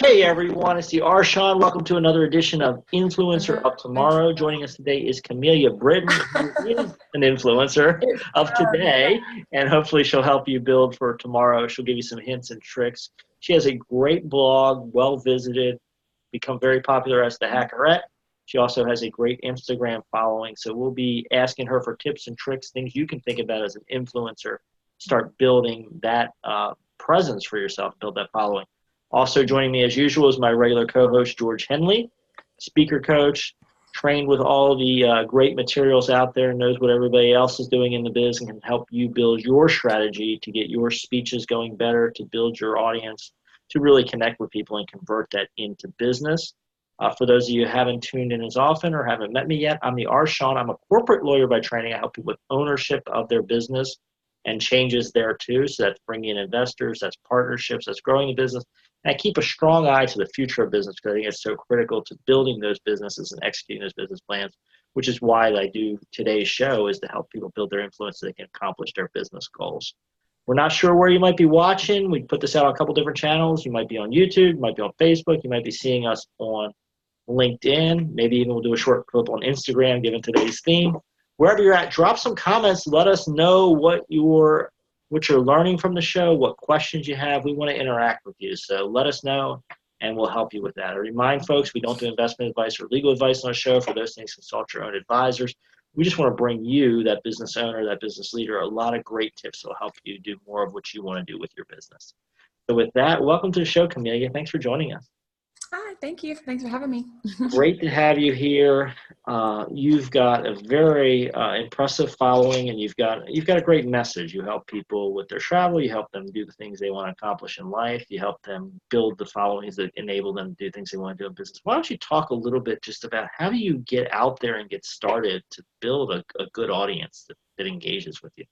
Hey everyone, it's the Shawn. Welcome to another edition of Influencer of Tomorrow. Joining us today is Kamelia Britton, who is an influencer of today, and hopefully she'll help you build for tomorrow. She'll give you some hints and tricks. She has a great blog, well visited, become very popular as the Hackerette. She also has a great Instagram following, so we'll be asking her for tips and tricks, things you can think about as an influencer. Start building that presence for yourself, build that following. Also joining me as usual is my regular co-host, George Hendley, speaker coach, trained with all the great materials out there, knows what everybody else is doing in the biz and can help you build your strategy to get your speeches going better, to build your audience, to really connect with people and convert that into business. For those of you who haven't tuned in as often or haven't met me yet, I'm the Shawn. I'm a corporate lawyer by training. I help people with ownership of their business and changes there too. So that's bringing in investors, that's partnerships, that's growing the business. And I keep a strong eye to the future of business because I think it's so critical to building those businesses and executing those business plans, which is why I do today's show, is to help people build their influence so they can accomplish their business goals. We're not sure where you might be watching. We put this out on a couple different channels. You might be on YouTube, you might be on Facebook, you might be seeing us on LinkedIn. Maybe even we'll do a short clip on Instagram given today's theme. Wherever you're at, drop some comments. Let us know what you're learning from the show, what questions you have. We want to interact with you. So let us know, and we'll help you with that. I remind folks, we don't do investment advice or legal advice on the show. For those things, consult your own advisors. We just want to bring you, that business owner, that business leader, a lot of great tips that will help you do more of what you want to do with your business. So with that, welcome to the show, Kamelia. Thanks for joining us. Hi, thank you. Thanks for having me. Great to have you here. You've got a very impressive following, and you've got a great message. You help people with their travel. You help them do the things they want to accomplish in life. You help them build the followings that enable them to do things they want to do in business. Why don't you talk a little bit just about how do you get out there and get started to build a good audience that engages with you?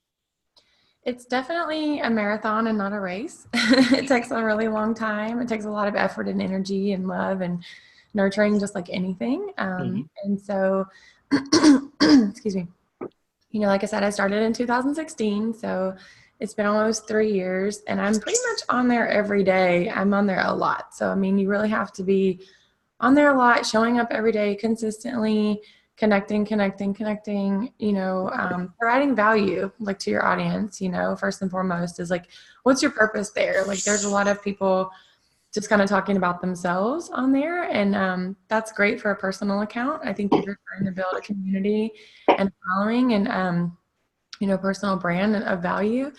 It's definitely a marathon and not a race. It takes a really long time. It takes a lot of effort and energy and love and nurturing, just like anything. And so, excuse me, like I said, I started in 2016. So it's been almost 3 years, and I'm pretty much on there every day. I'm on there a lot. So, I mean, you really have to be on there a lot, showing up every day consistently, connecting, providing value, like, to your audience, first and foremost is like, what's your purpose there? Like, there's a lot of people just kind of talking about themselves on there. And that's great for a personal account. I think if you're trying to build a community and following and, personal brand of value,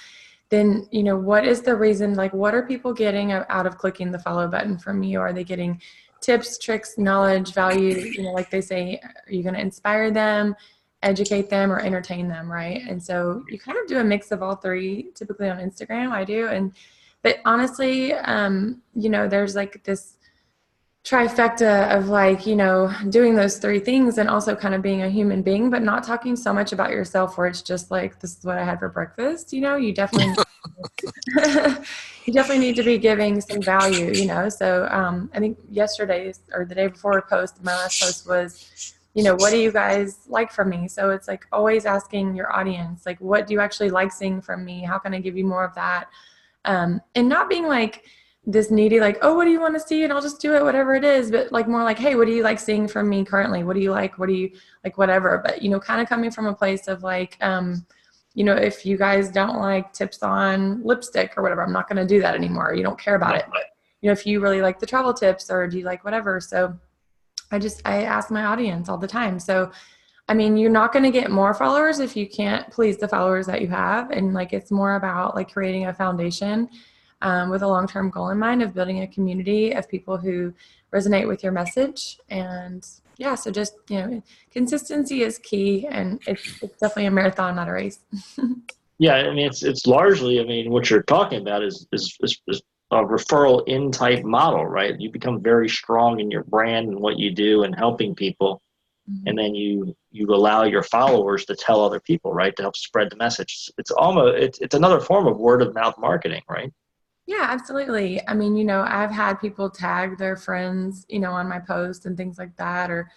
then, what is the reason, like, what are people getting out of clicking the follow button from you? Are they getting tips, tricks, knowledge, value? Like they say, are you going to inspire them, educate them, or entertain them, right? And so you kind of do a mix of all three, typically on Instagram. I do. But honestly, there's like this trifecta of, like, doing those three things and also kind of being a human being, but not talking so much about yourself where it's just like, this is what I had for breakfast. You definitely you definitely need to be giving some value, So I think yesterday's or the day before post, my last post was, what do you guys like from me? So it's like always asking your audience, like, what do you actually like seeing from me? How can I give you more of that? And not being like this needy, like, oh, what do you want to see? And I'll just do it, whatever it is. But like more like, hey, what do you like seeing from me currently? What do you like? What do you like? Whatever. But, kind of coming from a place of like, if you guys don't like tips on lipstick or whatever, I'm not going to do that anymore. You don't care about it. But, if you really like the travel tips or do you like whatever. So I ask my audience all the time. So, I mean, you're not going to get more followers if you can't please the followers that you have. And like, it's more about like creating a foundation with a long-term goal in mind of building a community of people who resonate with your message. And yeah, so just, consistency is key, and it's definitely a marathon, not a race. Yeah, I mean, it's largely, I mean, what you're talking about is a referral in type model, right? You become very strong in your brand and what you do and helping people. Mm-hmm. And then you allow your followers to tell other people, right? To help spread the message. It's another form of word of mouth marketing, right? Yeah, absolutely. I mean, I've had people tag their friends, on my post and things like that, or,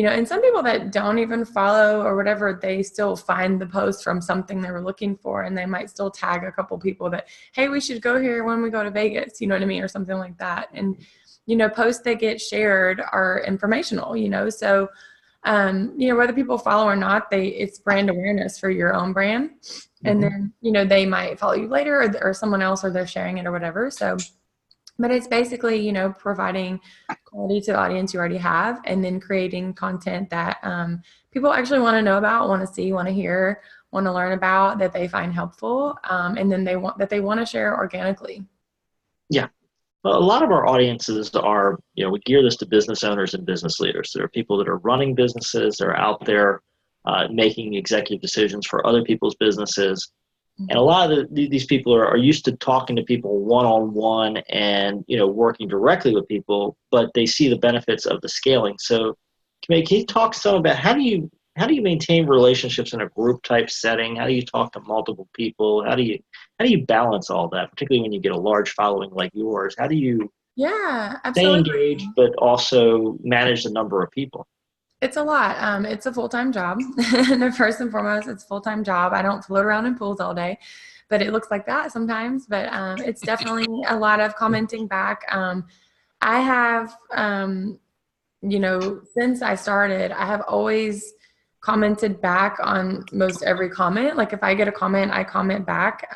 and some people that don't even follow or whatever, they still find the post from something they were looking for, and they might still tag a couple people that, hey, we should go here when we go to Vegas, you know what I mean, or something like that. And, posts that get shared are informational, so, whether people follow or not, it's brand awareness for your own brand. And then, they might follow you later or someone else, or they're sharing it or whatever. So, but it's basically, providing quality to the audience you already have, and then creating content that people actually want to know about, want to see, want to hear, want to learn about, that they find helpful. And then they want to share organically. Yeah. Well, a lot of our audiences are, we gear this to business owners and business leaders. There are people that are running businesses. They're out there making executive decisions for other people's businesses. And a lot of these people are used to talking to people one-on-one and, working directly with people, but they see the benefits of the scaling. So can you talk some about how do you maintain relationships in a group type setting? How do you talk to multiple people? How do you balance all that, particularly when you get a large following like yours? How do you stay engaged, but also manage the number of people? It's a lot. It's a full-time job. First and foremost, it's a full-time job. I don't float around in pools all day, but it looks like that sometimes. But it's definitely a lot of commenting back. I have, since I started, I have always commented back on most every comment. Like if I get a comment, I comment back,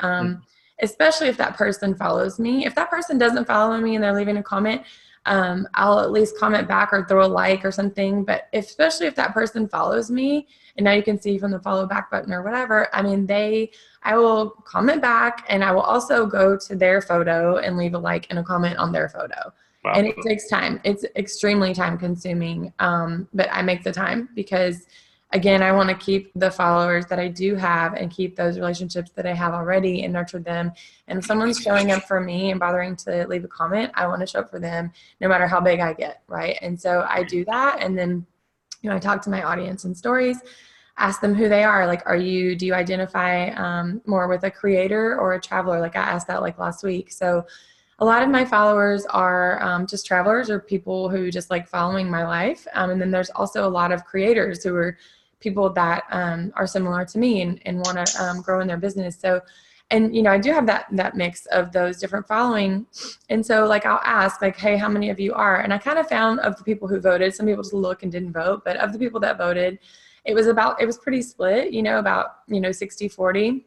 especially if that person follows me. If that person doesn't follow me and they're leaving a comment, I'll at least comment back or throw a like or something. But especially if that person follows me, and now you can see from the follow back button or whatever, I will comment back, and I will also go to their photo and leave a like and a comment on their photo. Wow. And it takes time. It's extremely time consuming. But I make the time because, again, I want to keep the followers that I do have and keep those relationships that I have already and nurture them. And if someone's showing up for me and bothering to leave a comment, I want to show up for them no matter how big I get, right? And so I do that. And then, I talk to my audience in stories, ask them who they are. Like, do you identify more with a creator or a traveler? Like I asked that like last week. So a lot of my followers are just travelers or people who just like following my life. And then there's also a lot of creators who are people that are similar to me and want to grow in their business. So, and, I do have that mix of those different following. And so like, I'll ask like, hey, how many of you are? And I kind of found of the people who voted, some people just look and didn't vote, but of the people that voted, it was pretty split, about, 60-40.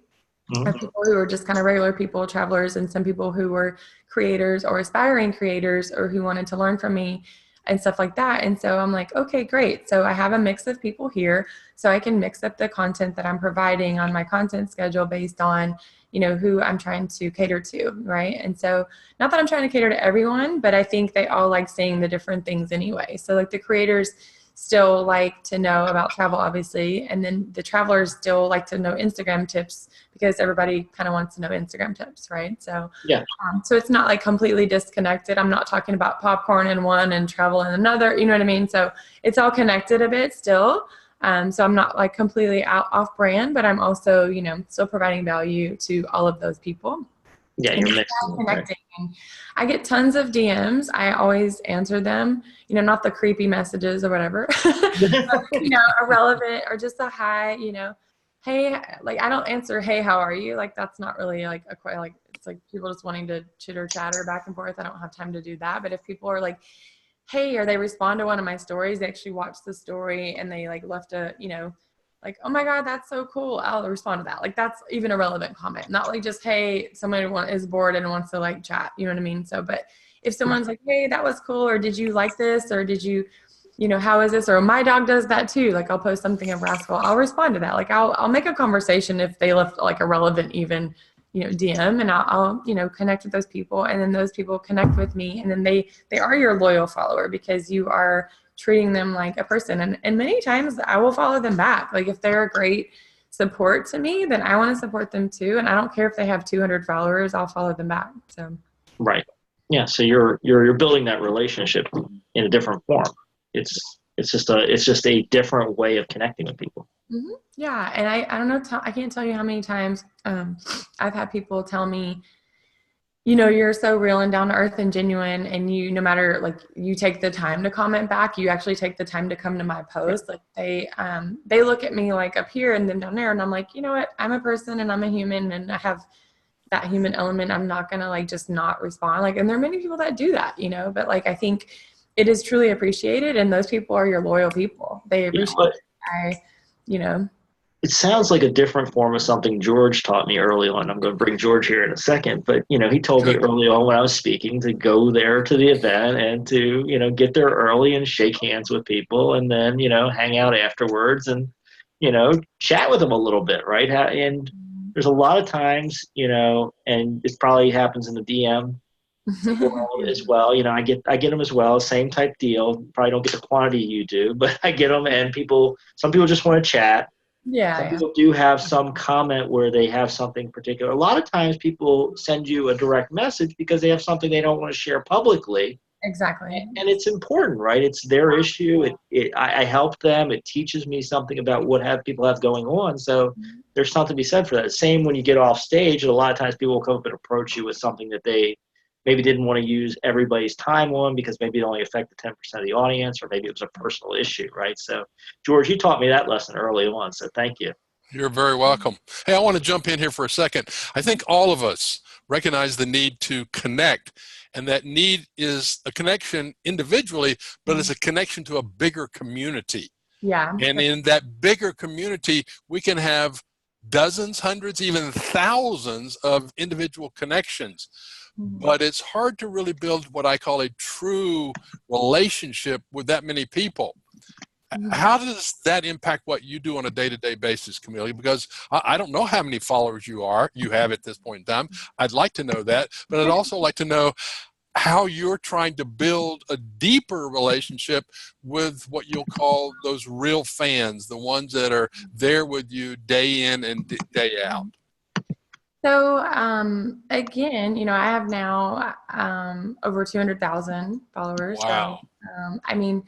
Of people who were just kind of regular people, travelers, and some people who were creators or aspiring creators or who wanted to learn from me and stuff like that. And so I'm like, okay, great. So I have a mix of people here, so I can mix up the content that I'm providing on my content schedule based on, who I'm trying to cater to, right? And so not that I'm trying to cater to everyone, but I think they all like seeing the different things anyway. So like the creators still like to know about travel, obviously. And then the travelers still like to know Instagram tips because everybody kind of wants to know Instagram tips, right? So, yeah. So it's not like completely disconnected. I'm not talking about popcorn in one and travel in another, you know what I mean? So it's all connected a bit still. So I'm not like completely off brand, but I'm also, still providing value to all of those people. Yeah, you're mixing. Connecting. And I get tons of DMs. I always answer them, not the creepy messages or whatever, irrelevant or just a hi, hey, like I don't answer, hey, how are you? Like that's not really like it's like people just wanting to chitter chatter back and forth. I don't have time to do that. But if people are like, hey, or they respond to one of my stories, they actually watch the story and they like left a, like, oh my God, that's so cool, I'll respond to that. Like that's even a relevant comment, not like just, hey, somebody is bored and wants to like chat, you know what I mean? So, but if someone's like, hey, that was cool, or did you like this, or did you, how is this, or my dog does that too, like I'll post something of Rascal, I'll respond to that. Like I'll make a conversation if they left like a relevant even, DM, and I'll connect with those people, and then those people connect with me, and then they are your loyal follower because you are treating them like a person. And many times I will follow them back. Like if they're a great support to me, then I want to support them too. And I don't care if they have 200 followers, I'll follow them back. So. Right. Yeah. So you're building that relationship in a different form. It's just a different way of connecting with people. Mm-hmm. Yeah. And I don't know, I can't tell you how many times I've had people tell me, you're so real and down to earth and genuine, and no matter, like, you take the time to comment back, you actually take the time to come to my post. Like, they look at me like up here and then down there, and I'm like, you know what? I'm a person and I'm a human, and I have that human element. I'm not going to, like, just not respond. Like, and there are many people that do that, but like, I think it is truly appreciated, and those people are your loyal people. They appreciate it. It sounds like a different form of something George taught me early on. I'm going to bring George here in a second, but he told me early on when I was speaking to go there to the event and to get there early and shake hands with people, and then hang out afterwards and chat with them a little bit, right? And there's a lot of times, and it probably happens in the DM world as well. I get them as well, same type deal. Probably don't get the quantity you do, but I get them, and some people just want to chat. Some people do have some comment where they have something particular. A lot of times people send you a direct message because they have something they don't want to share publicly. Exactly. And it's important, right? It's their issue. I help them. It teaches me something about what people have going on. So there's something to be said for that. Same when you get off stage, and a lot of times people will come up and approach you with something that they maybe didn't want to use everybody's time on because maybe it only affected 10% of the audience, or maybe it was a personal issue, right? So, George, you taught me that lesson early on, so thank you. You're very welcome. Hey, I want to jump in here for a second. I think all of us recognize the need to connect, and that need is a connection individually, but it's a connection to a bigger community. Yeah. And in that bigger community, we can have dozens, hundreds, even thousands of individual connections. But it's hard to really build what I call a true relationship with that many people. How does that impact what you do on a day-to-day basis, Kamelia? Because I don't know how many followers you have at this point in time. I'd like to know that, but I'd also like to know how you're trying to build a deeper relationship with what you'll call those real fans, the ones that are there with you day in and day out. So, again, I have now over 200,000 followers. Wow. So,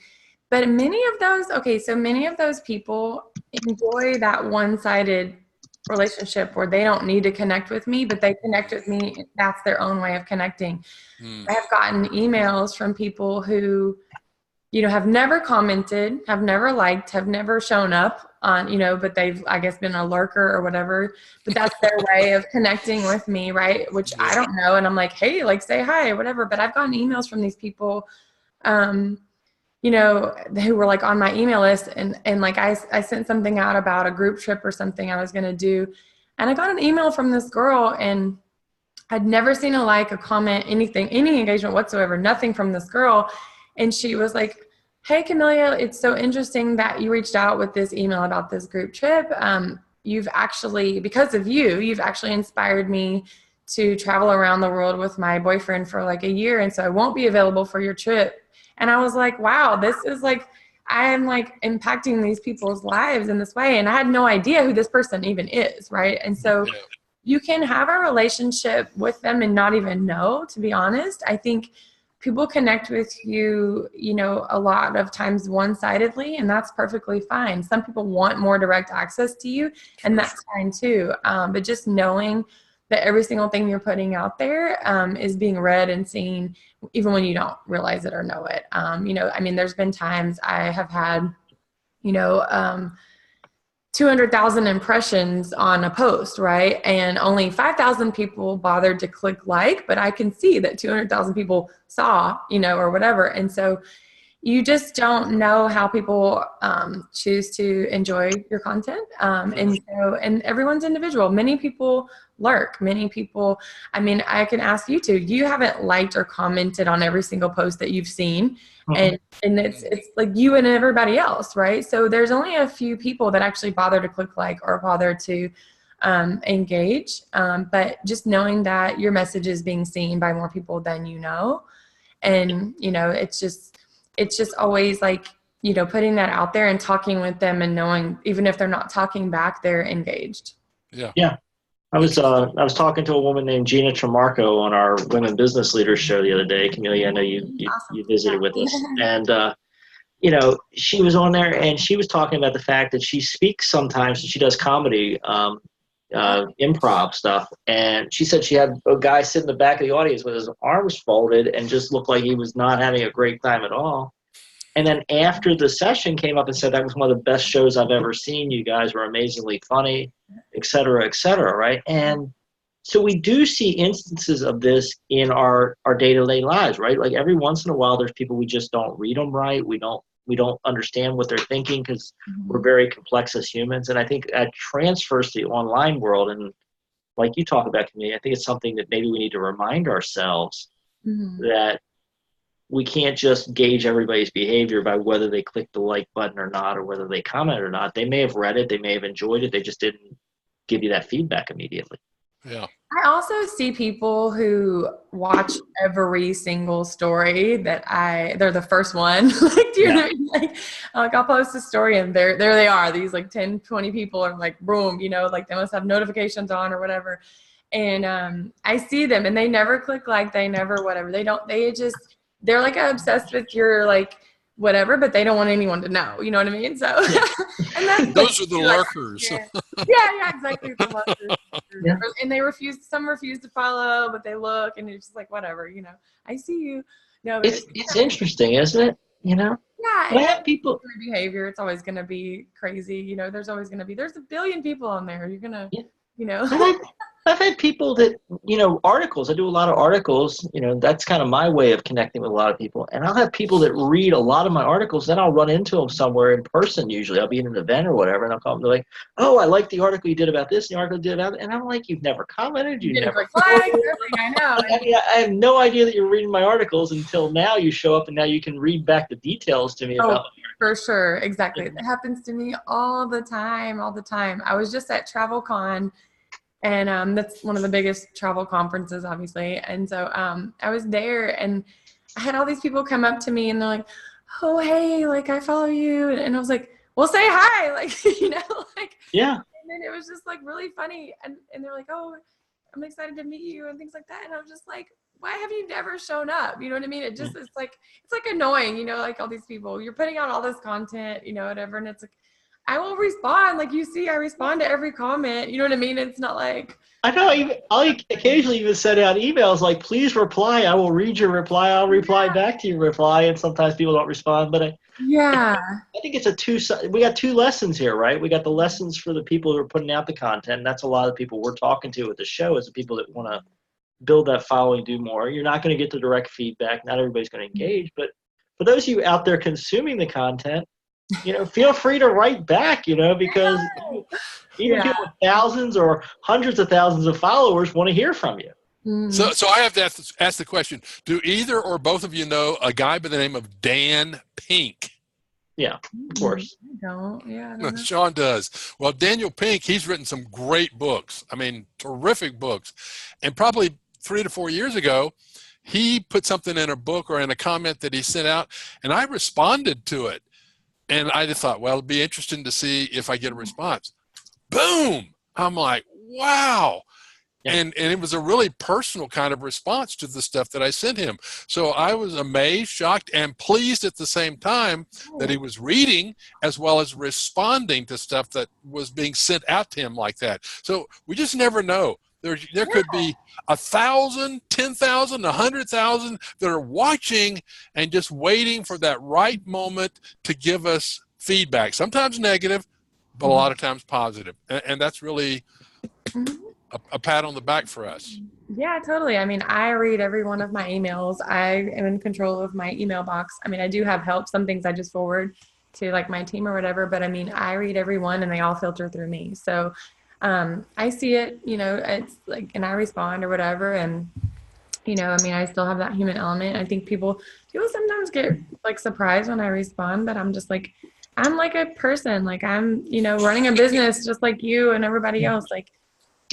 but many of those people enjoy that one-sided relationship where they don't need to connect with me, but they connect with me. That's their own way of connecting. I have gotten emails from people who, have never commented, have never liked, have never shown up on, but they've, I guess, been a lurker or whatever, but that's their way of connecting with me, right? Which I don't know. And I'm like, hey, like, say hi or whatever. But I've gotten emails from these people, who were like on my email list, and like I sent something out about a group trip or something I was going to do. And I got an email from this girl, and I'd never seen a like, a comment, anything, any engagement whatsoever, nothing from this girl. And she was like, hey, Kamelia, it's so interesting that you reached out with this email about this group trip. You've actually, because of you've actually inspired me to travel around the world with my boyfriend for like a year. And so I won't be available for your trip. And I was like, wow, this is like, I am like impacting these people's lives in this way. And I had no idea who this person even is, right? And so you can have a relationship with them and not even know, to be honest. I think people connect with you, a lot of times one-sidedly, and that's perfectly fine. Some people want more direct access to you, and that's fine too. But just knowing that every single thing you're putting out there is being read and seen, even when you don't realize it or know it. There's been times I have had, 200,000 impressions on a post, right? And only 5,000 people bothered to click like, but I can see that 200,000 people saw, or whatever. And so you just don't know how people choose to enjoy your content. And everyone's individual. Many people lurk. Many people, I can ask you too. You haven't liked or commented on every single post that you've seen. And it's like you and everybody else, right? So there's only a few people that actually bother to click like or bother to engage. But just knowing that your message is being seen by more people than you know. And, it's just always like, putting that out there and talking with them and knowing, even if they're not talking back, they're engaged. Yeah. I was talking to a woman named Gina Tremarco on our Women Business Leaders show the other day. Kamelia, I know you visited with us. And, she was on there, and she was talking about the fact that she speaks sometimes, and she does comedy improv stuff, and she said she had a guy sit in the back of the audience with his arms folded and just looked like he was not having a great time at all. And then after the session came up and said, that was one of the best shows I've ever seen. You guys were amazingly funny, et cetera, right? And so we do see instances of this in our day-to-day lives, right? Like every once in a while, there's people we just don't read them right. We don't understand what they're thinking because we're very complex as humans. And I think that transfers to the online world. And like you talk about, Kamelia, I think it's something that maybe we need to remind ourselves that we can't just gauge everybody's behavior by whether they click the like button or not, or whether they comment or not. They may have read it. They may have enjoyed it. They just didn't give you that feedback immediately. Yeah. I also see people who watch every single story they're the first one. Like, do you know, like I'll post a story and there they are. These like 10, 20 people are like, boom, you know, like they must have notifications on or whatever. And I see them and they never click like, they never whatever. They're like obsessed with your like whatever, but they don't want anyone to know. You know what I mean? So, and that's those are the lurkers. Yeah, exactly. The lurkers. Yeah. And some refuse to follow, but they look, and it's just like whatever. You know, I see you. No, it's interesting, isn't it? You know. Yeah. I have people behavior. It's always going to be crazy. You know, there's a billion people on there. You're gonna, you know. I've had people that, you know, articles. I do a lot of articles. You know, that's kind of my way of connecting with a lot of people. And I'll have people that read a lot of my articles. Then I'll run into them somewhere in person. Usually, I'll be in an event or whatever, and I'll call them. They're like, "Oh, I like the article you did about this. And the article you did about that." And I'm like, "You've never commented. You never." I know. I mean, I have no idea that you're reading my articles until now. You show up, and now you can read back the details to me about. For sure, exactly. It happens to me all the time. I was just at TravelCon. And that's one of the biggest travel conferences, obviously. And so I was there, and I had all these people come up to me, and they're like, "Oh, hey, like I follow you," and I was like, "Well, say hi," like you know, like yeah. And then it was just like really funny, and they're like, "Oh, I'm excited to meet you," and things like that. And I was just like, "Why have you never shown up?" You know what I mean? It's like annoying, you know, like all these people. You're putting out all this content, you know, whatever, and it's like. I will respond. Like you see, I respond to every comment. You know what I mean? It's not like. I know. I'll occasionally even send out emails like, please reply. I will read your reply. I'll reply back to your reply. And sometimes people don't respond. But I think it's we got two lessons here, right? We got the lessons for the people who are putting out the content. And that's a lot of people we're talking to at the show is the people that want to build that following, do more. You're not going to get the direct feedback. Not everybody's going to engage. But for those of you out there consuming the content, you know, feel free to write back, you know, because even people with thousands or hundreds of thousands of followers want to hear from you. So I have to ask the question, do either or both of you know a guy by the name of Dan Pink? Yeah, of course. I don't. Yeah, I don't know. Shawn does. Well, Daniel Pink, he's written some great books. I mean, terrific books. And probably 3 to 4 years ago, he put something in a book or in a comment that he sent out, and I responded to it. And I just thought, well, it'd be interesting to see if I get a response. Boom! I'm like, wow. Yeah. And it was a really personal kind of response to the stuff that I sent him. So I was amazed, shocked, and pleased at the same time that he was reading as well as responding to stuff that was being sent out to him like that. So we just never know. There could be 1,000, 10,000, 100,000 that are watching and just waiting for that right moment to give us feedback. Sometimes negative, but a lot of times positive. And that's really a pat on the back for us. Yeah, totally. I mean, I read every one of my emails. I am in control of my email box. I mean, I do have help. Some things I just forward to like my team or whatever, but I mean, I read every one and they all filter through me. So I see it, you know, it's like, and I respond or whatever. And, you know, I mean, I still have that human element. I think people sometimes get like surprised when I respond, but I'm just like, I'm like a person, like I'm, you know, running a business just like you and everybody else, like,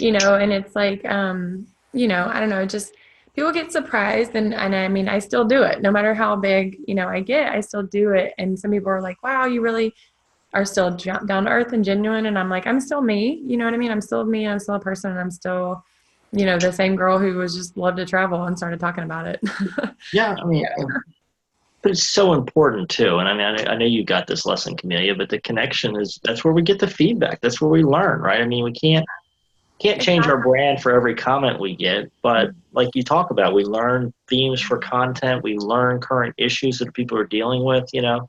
you know, and it's like, you know, I don't know, just people get surprised and I mean, I still do it no matter how big, you know, I get, I still do it. And some people are like, wow, you really are still down to earth and genuine. And I'm like, I'm still me, you know what I mean? I'm still me. I'm still a person. And I'm still, you know, the same girl who was just loved to travel and started talking about it. Yeah. I mean, but it's so important too. And I mean, I know you got this lesson, Kamelia, but the connection that's where we get the feedback. That's where we learn, right? I mean, we can't Can't change our brand for every comment we get, but like you talk about, we learn themes for content. We learn current issues that people are dealing with, you know.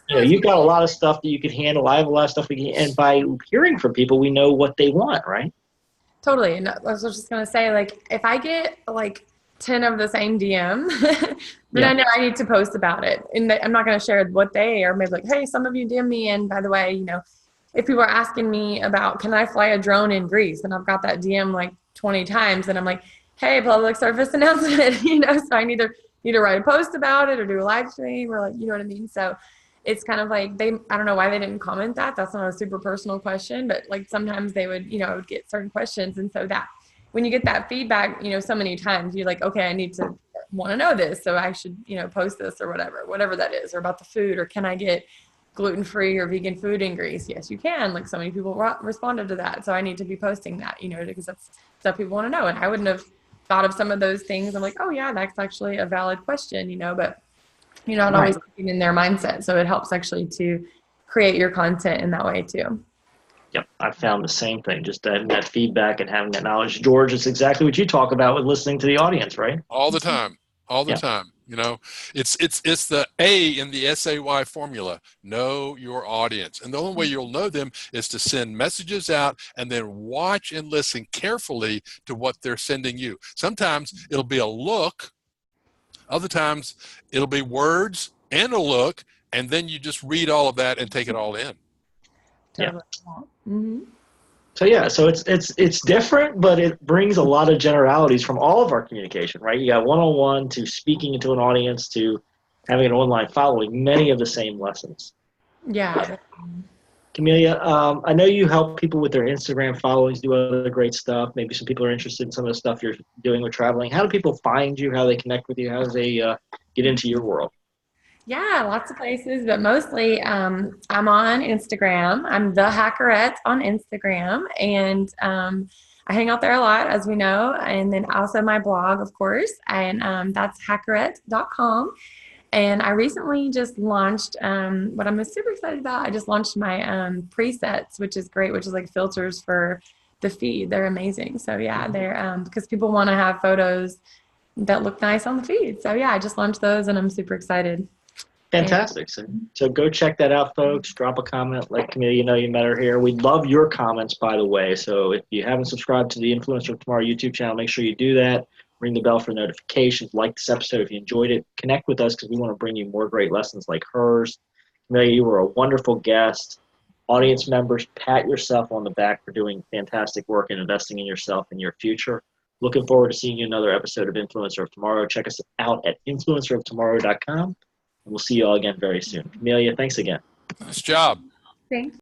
You've got a lot of stuff that you can handle. I have a lot of stuff we can, and by hearing from people, we know what they want, right? Totally. And I was just going to say, like, if I get like 10 of the same DM, then I know I need to post about it. And I'm not going to share what they are. Maybe like, hey, some of you DM me. And by the way, you know, if people are asking me about, can I fly a drone in Greece? And I've got that DM like 20 times. And I'm like, hey, public service announcement, you know, so I need to write a post about it or do a live stream or like, you know what I mean? So it's kind of like I don't know why they didn't comment that. That's not a super personal question, but like sometimes they would, you know, I would get certain questions. And so that when you get that feedback, you know, so many times you're like, okay, I need to want to know this. So I should, you know, post this or whatever that is, or about the food, or can I get gluten-free or vegan food in Greece? Yes, you can. Like so many people responded to that. So I need to be posting that, you know, because that's stuff people want to know. And I wouldn't have thought of some of those things. I'm like, oh yeah, that's actually a valid question, you know, but you're not always thinking in their mindset. So it helps actually to create your content in that way too. Yep, I found the same thing. Just that feedback and having that knowledge. George, it's exactly what you talk about with listening to the audience, right? All the time. All the time. You know, it's the A in the SAY formula. Know your audience. And the only way you'll know them is to send messages out and then watch and listen carefully to what they're sending you. Sometimes it'll be a look. Other times it'll be words and a look. And then you just read all of that and take it all in. Yeah. So it's different, but it brings a lot of generalities from all of our communication, right? You got one-on-one to speaking into an audience to having an online following, many of the same lessons. Yeah. Kamelia, I know you help people with their Instagram followings, do other great stuff. Maybe some people are interested in some of the stuff you're doing with traveling. How do people find you? How do they connect with you? How do they get into your world? Yeah, lots of places, but mostly I'm on Instagram. I'm the Hackerette on Instagram, and I hang out there a lot, as we know, and then also my blog, of course, and that's hackerette.com. And I recently just launched what I'm super excited about. I just launched my presets, which is great, which is like filters for the feed. They're amazing. So yeah, they're because people want to have photos that look nice on the feed. So yeah, I just launched those, and I'm super excited. Fantastic. So go check that out, folks. Drop a comment. Let Kamelia know you met her here. We love your comments, by the way. So if you haven't subscribed to the Influencer of Tomorrow YouTube channel, make sure you do that. Ring the bell for notifications. Like this episode if you enjoyed it. Connect with us because we want to bring you more great lessons like hers. Kamelia, you were a wonderful guest. Audience members, pat yourself on the back for doing fantastic work and investing in yourself and your future. Looking forward to seeing you in another episode of Influencer of Tomorrow. Check us out at influenceroftomorrow.com. And we'll see you all again very soon. Kamelia, thanks again. Nice job. Thanks.